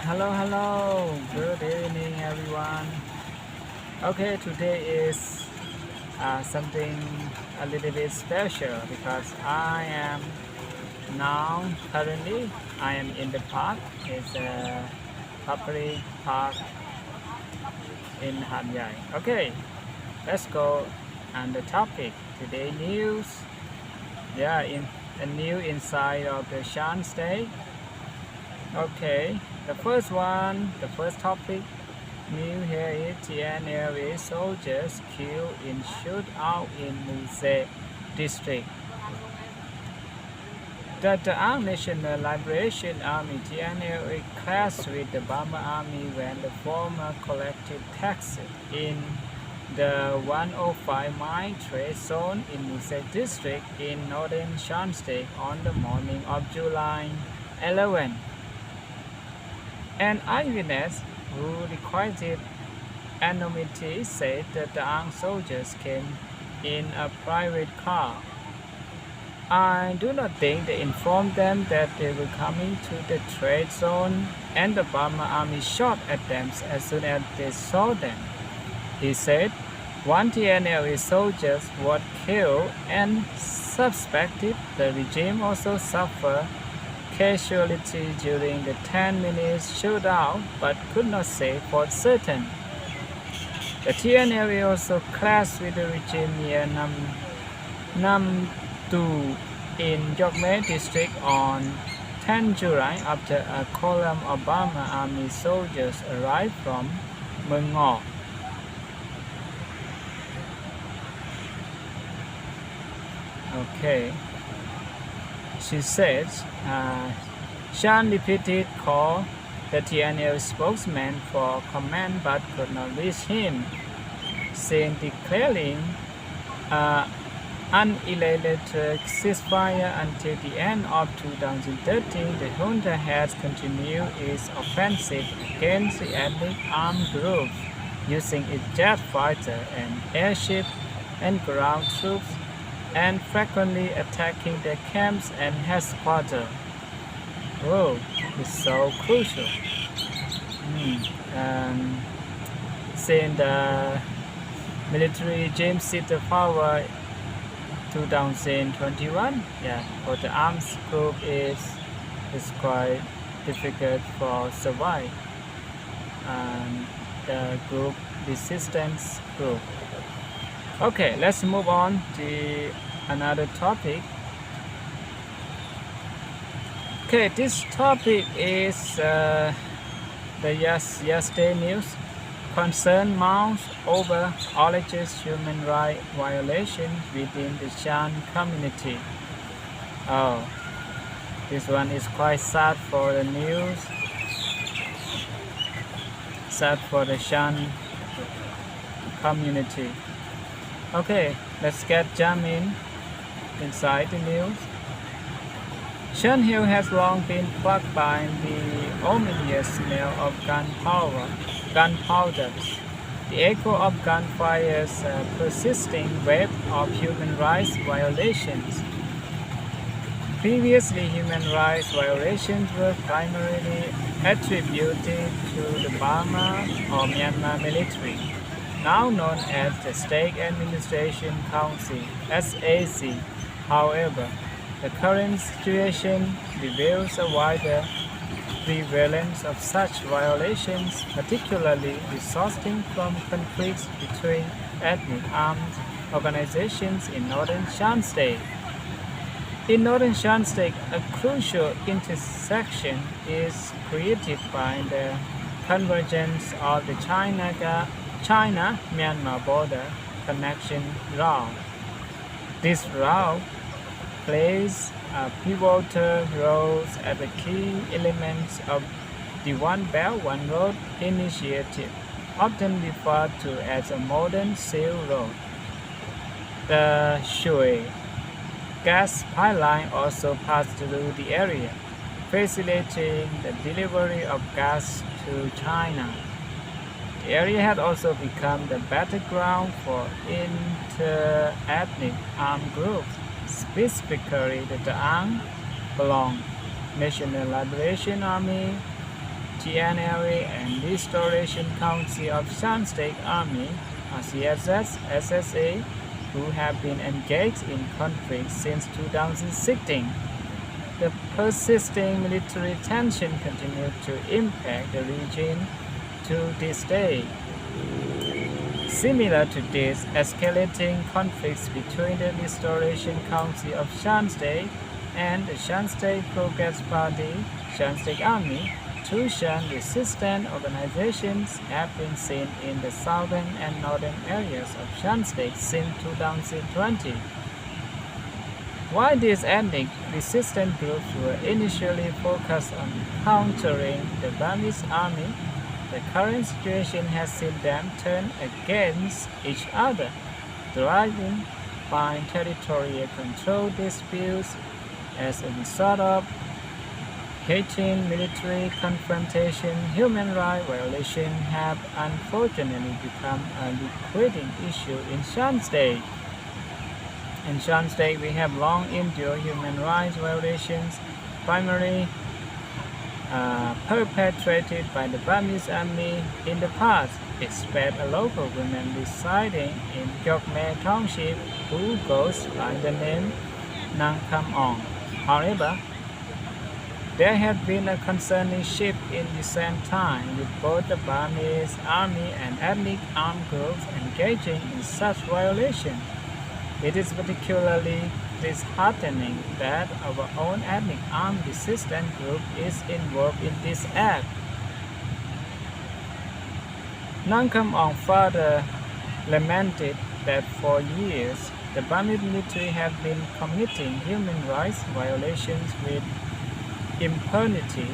Hello. Good evening, everyone. Okay, today is something a little bit special because I am now currently I am in the park. It's a public park in Hat Yai. Okay, let's go on the topic today news. Yeah, in a new inside of the Shan State. Okay, the first topic new here is TNLA soldiers killed in shootout in Muse district. The Armed National Liberation Army TNLA clashed with the Burma Army when the former collective taxed in the 105-mile trade zone in Muse district in Northern Shan State on the morning of July 11. An eyewitness who requested anonymity said that the armed soldiers came in a private car. I do not think they informed them that they were coming to the trade zone, and the Burma army shot at them as soon as they saw them. He said one TNLA soldier was killed and suspected the regime also suffered casualty during the 10-minute shootout, but could not say for certain. The TNLA also clashed with the regime near Nam Tu in Jokme district on 10 July after a column of Burma army soldiers arrived from Mengok. Okay. She says, Shan repeated called the TNL spokesman for comment but could not reach him, saying declaring unelected ceasefire until the end of 2013. The junta has continued its offensive against the ethnic armed groups, using its jet fighter and airship and ground troops, and frequently attacking their camps and headquarters. Oh, it's so crucial. Since the military regime seized the power 2021, for the arms group is quite difficult for survive. And the group resistance group. Okay, let's move on to another topic. Okay, this topic is the yesterday news concern mounts over alleged human rights violations within the Shan community. Oh, this one is quite sad for the news. Sad for the Shan community. Okay, let's get inside the news. Shan Hill has long been plagued by the ominous smell of gunpowder. The echo of gunfire's persisting wave of human rights violations. Previously, human rights violations were primarily attributed to the Burma or Myanmar military, now known as the State Administration Council (SAC). However, the current situation reveals a wider prevalence of such violations, particularly resulting from conflicts between ethnic armed organizations in Northern Shan State. In Northern Shan State, a crucial intersection is created by the convergence of the China-Myanmar border connection route. This route plays a pivotal role as a key element of the One Belt One Road initiative, often referred to as a modern Silk Road. The Shui gas pipeline also passed through the area, facilitating the delivery of gas to China. The area had also become the battleground for inter-ethnic armed groups, specifically the Ang Belong National Liberation Army TNLA and Restoration Council of Shan State Army, CSS, SSA, who have been engaged in conflict since 2016. The persisting military tension continues to impact the region to this day. Similar to this, escalating conflicts between the Restoration Council of Shan State and the Shan State Progress Party, Shan State Army, two Shan resistance organizations have been seen in the southern and northern areas of Shan State since 2020. While these ethnic resistance groups were initially focused on countering the Burmese army, the current situation has seen them turn against each other, driving by territorial control disputes as a result of heated military confrontation. Human rights violations have unfortunately become a recurring issue in Shan State. In Shan State, we have long endured human rights violations, primarily perpetrated by the Burmese army in the past. Expect a local woman residing in Gyokme Township who goes by the name Nang Kam Ong. However, there has been a concerning shift in recent time, with both the Burmese army and ethnic armed groups engaging in such violations. It is particularly disheartening that our own ethnic armed resistance group is involved in this act. Nang Kam Ong further lamented that for years the Burmese military have been committing human rights violations with impunity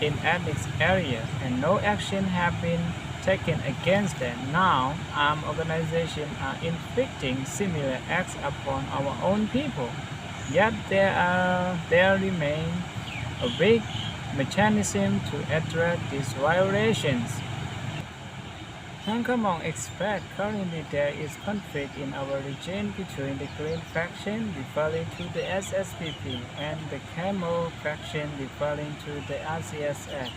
in ethnic areas and no action have been taken against them. Now, armed organizations are inflicting similar acts upon our own people. Yet there remains a weak mechanism to address these violations. Nang Kam Ong expects currently there is conflict in our region between the Green faction referring to the SSPP and the Camel faction referring to the RCSF.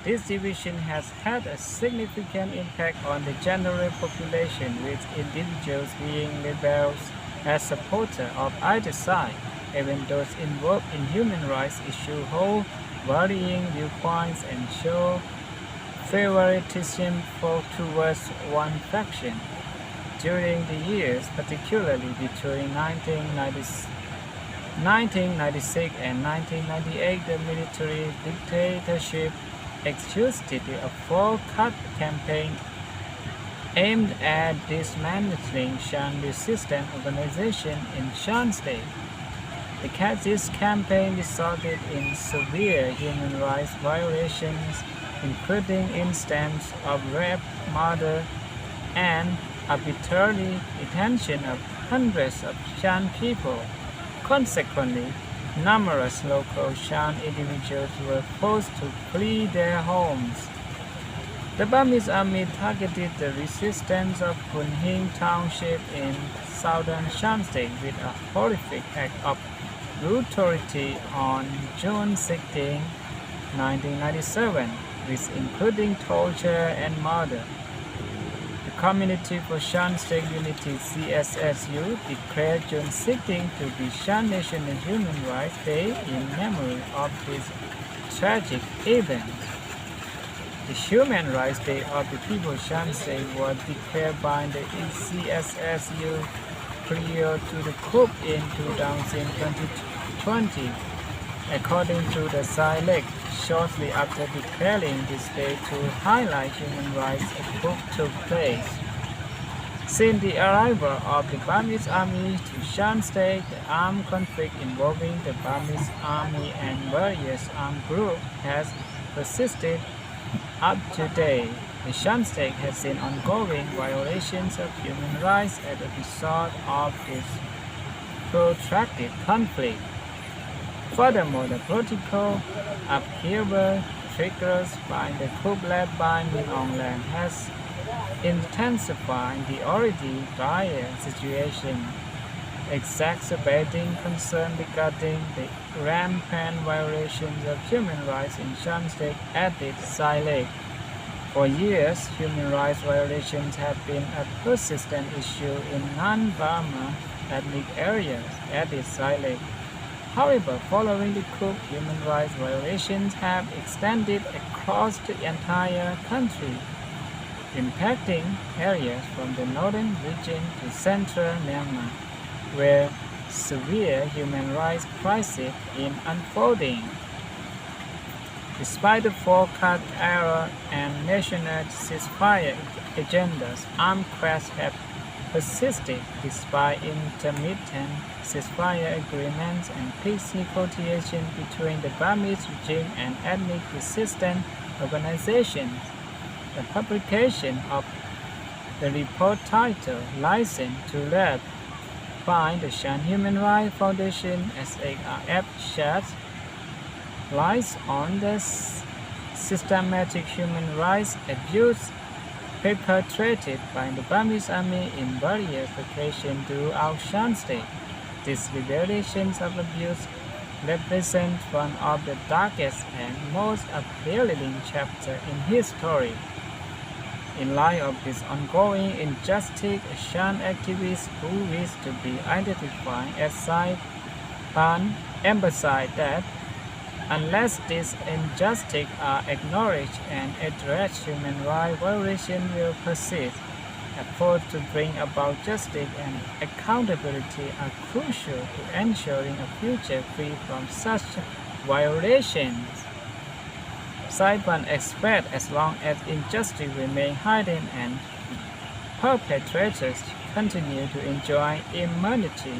This division has had a significant impact on the general population, with individuals being labeled as supporters of either side. Even those involved in human rights issues hold varying viewpoints and show favoritism towards one faction. During the years, particularly between 1996 and 1998, the military dictatorship executed a full-cut campaign aimed at dismantling Shan resistance organization in Shan State. This campaign resulted in severe human rights violations, including instances of rape, murder, and arbitrary detention of hundreds of Shan people. Consequently, numerous local Shan individuals were forced to flee their homes. The Burmese army targeted the resistance of Kunhing Township in southern Shan State with a horrific act of brutality on June 16, 1997, which including torture and murder. The Community for Shan State Unity (CSSU) declared June 16 to be Shan National Human Rights Day in memory of this tragic event. The Human Rights Day of the People of Shan State was declared by the CSSU prior to the coup in 2020. According to the Sai Kaw, shortly after declaring this day to highlight human rights, a coup took place. Since the arrival of the Burmese army to Shan State, the armed conflict involving the Burmese army and various armed groups has persisted up to date. The Shan State has seen ongoing violations of human rights as a result of this protracted conflict. Furthermore, the political upheaval triggered by the coup led by Min Aung Hlaing has intensified the already dire situation. exacerbating concern regarding the rampant violations of human rights in Shan State at its Sai Lake. For years, human rights violations have been a persistent issue in non-Burma ethnic areas at its Sai Lake. However, following the coup, human rights violations have extended across the entire country, impacting areas from the northern region to central Myanmar, where severe human rights crisis is unfolding. Despite the four-cut era and national ceasefire agendas, armed clashes have persisted despite intermittent ceasefire agreements and peace negotiations between the Burmese regime and ethnic resistance organizations. The publication of the report titled "License to Live" by the Shan Human Rights Foundation (SHRF) sheds light on the systematic human rights abuse perpetrated by the Burmese army in various locations throughout Shan State. These revelations of abuse represent one of the darkest and most appalling chapters in history. In light of this ongoing injustice, Shan activists who wish to be identified as Sai Kaw emphasize that unless these injustices are acknowledged and addressed, human rights violations will persist. Efforts to bring about justice and accountability are crucial to ensuring a future free from such violations. Sai Kaw expects as long as injustice remains hidden and perpetrators continue to enjoy immunity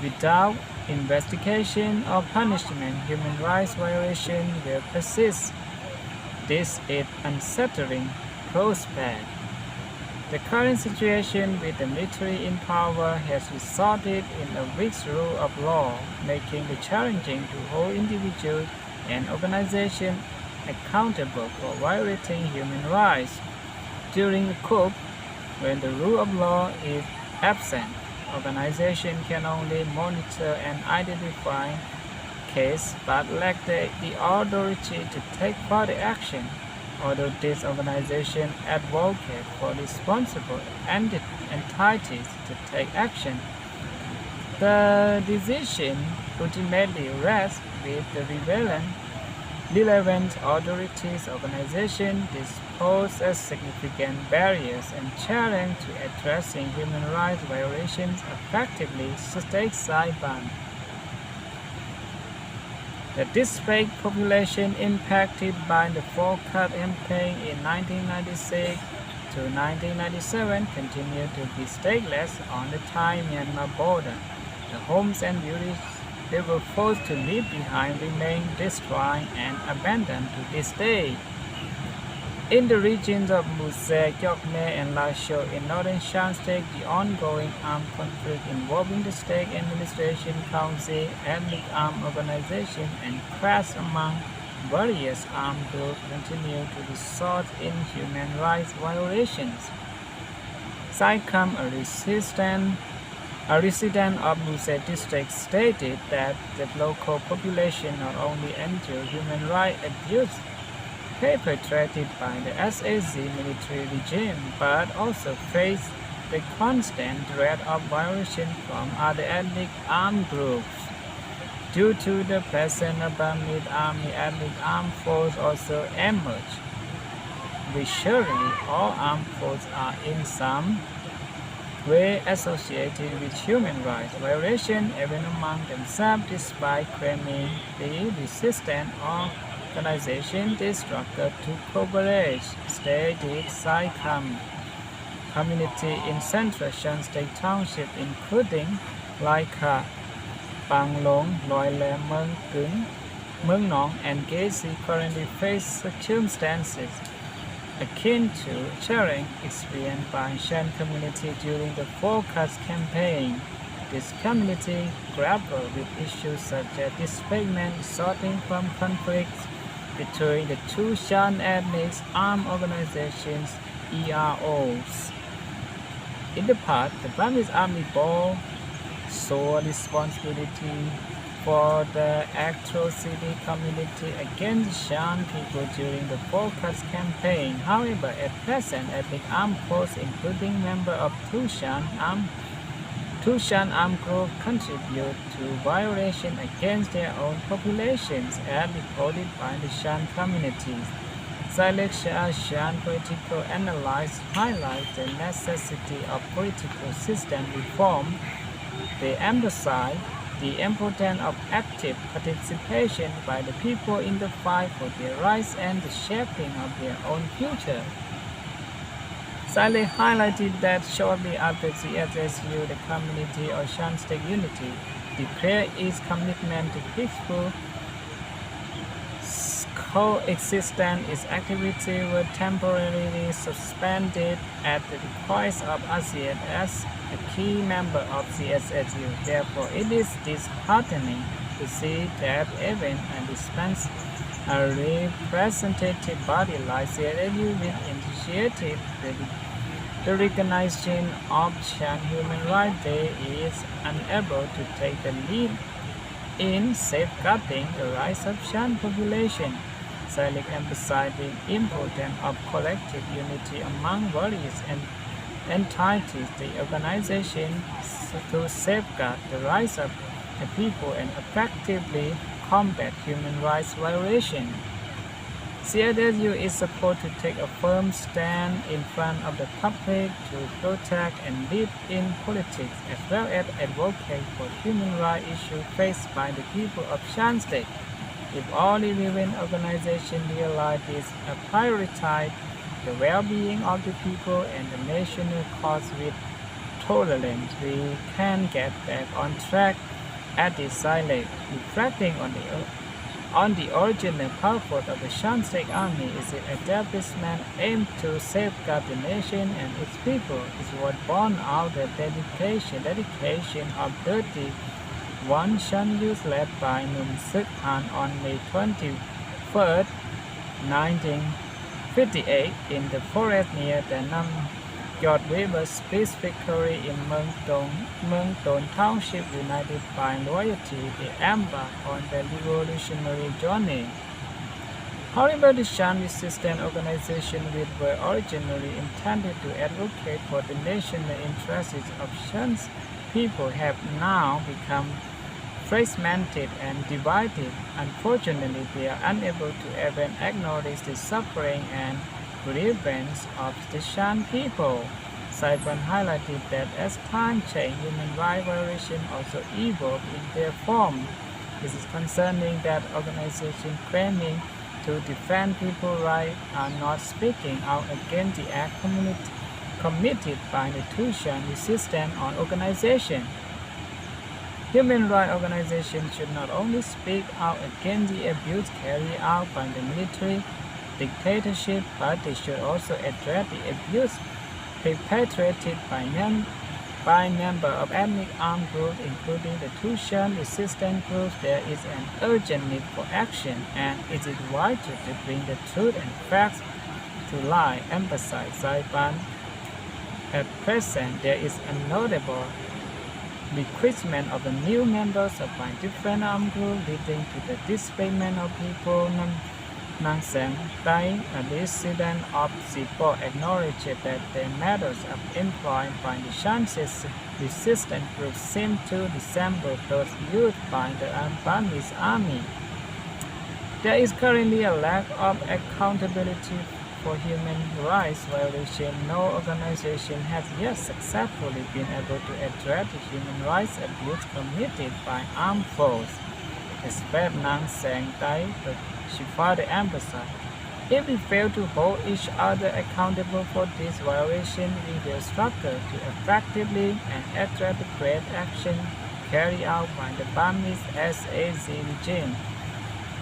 without investigation or punishment, human rights violations will persist. This is unsettling prospect. The current situation with the military in power has resulted in a weak rule of law, making it challenging to hold individuals and organizations accountable for violating human rights. During a coup, when the rule of law is absent, organizations can only monitor and identify cases but lack the authority to take further action. Although these organizations advocate for responsible entities to take action, the decision ultimately rests with the relevant authorities. Organizations dispose as significant barriers and challenge to addressing human rights violations effectively, states Sai Kaw. The displaced population impacted by the four-cut campaign in 1996 to 1997 continued to be stateless on the Thai-Myanmar border. The homes and villages they were forced to leave behind remain destroyed and abandoned to this day. In the regions of Muse, Kyokme, and Lasho in Northern Shan State, the ongoing armed conflict involving the state administration, council, ethnic armed organizations, and clash among various armed groups continue to result in human rights violations. Sai Kaw, a resident of Muse district, stated that the local population not only endure human rights abuse perpetrated by the SAC military regime, but also face the constant threat of violation from other ethnic armed groups. Due to the presence of Burmese army, ethnic armed forces also emerge. Virtually all armed forces are in some way associated with human rights violations even among themselves, despite claiming the resistance organization they struggle to cooperate, stated Sai Kaw. Community in Central Shan State Township, including Lai Kha, Pang Long, Loi Le, Meng Kung, Meng Nong, and Gacy, currently face circumstances akin to challenge experienced by Shan community during the Four Cuts campaign. This community grapple with issues such as displacement resulting from conflicts between the two Shan ethnic armed organizations, EROs. In the past, the Burmese army bore sole responsibility for the atrocity community against Shan people during the focus campaign. However, at present, ethnic armed forces, including members of Two-Shan armed groups contribute to violations against their own populations as reported by the Shan communities. Sai Shan political analysis highlights the necessity of political system reform. They emphasize the importance of active participation by the people in the fight for their rights and the shaping of their own future. Saleh highlighted that shortly after CSSU, the Community of Shan State Unity declared its commitment to peaceful coexistence. Its activities were temporarily suspended at the request of ASEAN as a key member of CSSU. Therefore, it is disheartening to see that even a representative body like CSSU with initiated the recognition of Shan Human Rights Day is unable to take the lead in safeguarding the rights of Shan population. Salik emphasized the importance of collective unity among various entities, the organization to safeguard the rights of the people and effectively combat human rights violations. CSSU is supposed to take a firm stand in front of the public to protect and lead in politics, as well as advocate for human rights issues faced by the people of Shan State. If all relevant organizations realize this and prioritize the well-being of the people and the national cause with tolerance, we can get back on track at this site. Reflecting on the original purpose of the Shan State Army is its establishment aimed to safeguard the nation and its people. Is what borne out the dedication of 31 Shan youth led by Num Suk Han on May 21, 1958 in the forest near the Nam Yot River, specifically in Mung Ton Township, united by loyalty, they embarked on the revolutionary journey. However, the Shan resistance organizations, which were originally intended to advocate for the national interests of Shan's people, have now become fragmented and divided. Unfortunately, they are unable to even acknowledge the suffering and grievance of the Shan people. Saipan highlighted that as time changed, human rights violations also evolved in their form. This is concerning that organizations claiming to defend people's rights are not speaking out against the act committed by the Two-Shan resistance organization. Human rights organizations should not only speak out against the abuse carried out by the military dictatorship, but they should also address the abuse perpetrated by members of ethnic armed groups, including the Two-Shan resistance groups. There is an urgent need for action, and it is vital to bring the truth and facts to light, emphasized Saipan. At present, there is a notable recruitment of the new members by different armed groups, leading to the displacement of people. Nang Sang Tai, a resident of Sipo, acknowledged that the methods employed by the Shan resistance group seem to resemble those used by the Burmese army. There is currently a lack of accountability for human rights violations. No organization has yet successfully been able to address the human rights abuse committed by armed forces. Expert Nang Sang Tai, she further emphasized, if we fail to hold each other accountable for this violation, we will struggle to effectively and address the great action carried out by the Burmese SAZ regime.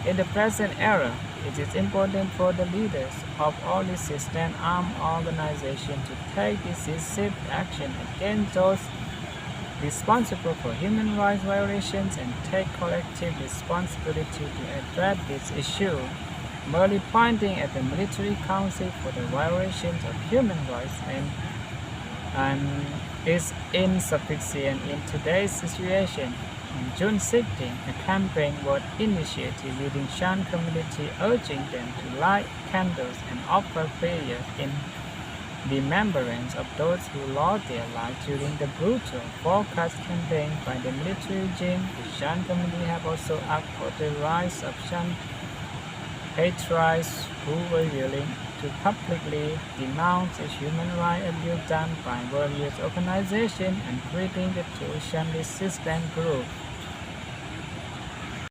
In the present era, it is important for the leaders of all resistance armed organizations to take decisive action against those responsible for human rights violations and take collective responsibility to address this issue. Merely pointing at the military council for the violations of human rights and is insufficient in today's situation. On June 16, a campaign was initiated within Shan community urging them to light candles and offer prayers in remembrance of those who lost their lives during the brutal forecast campaign by the military regime. The Shan community have also asked for the rise of Shan patriots who were willing to publicly denounce the human rights abuse done by various organizations, including the two Shan resistance groups.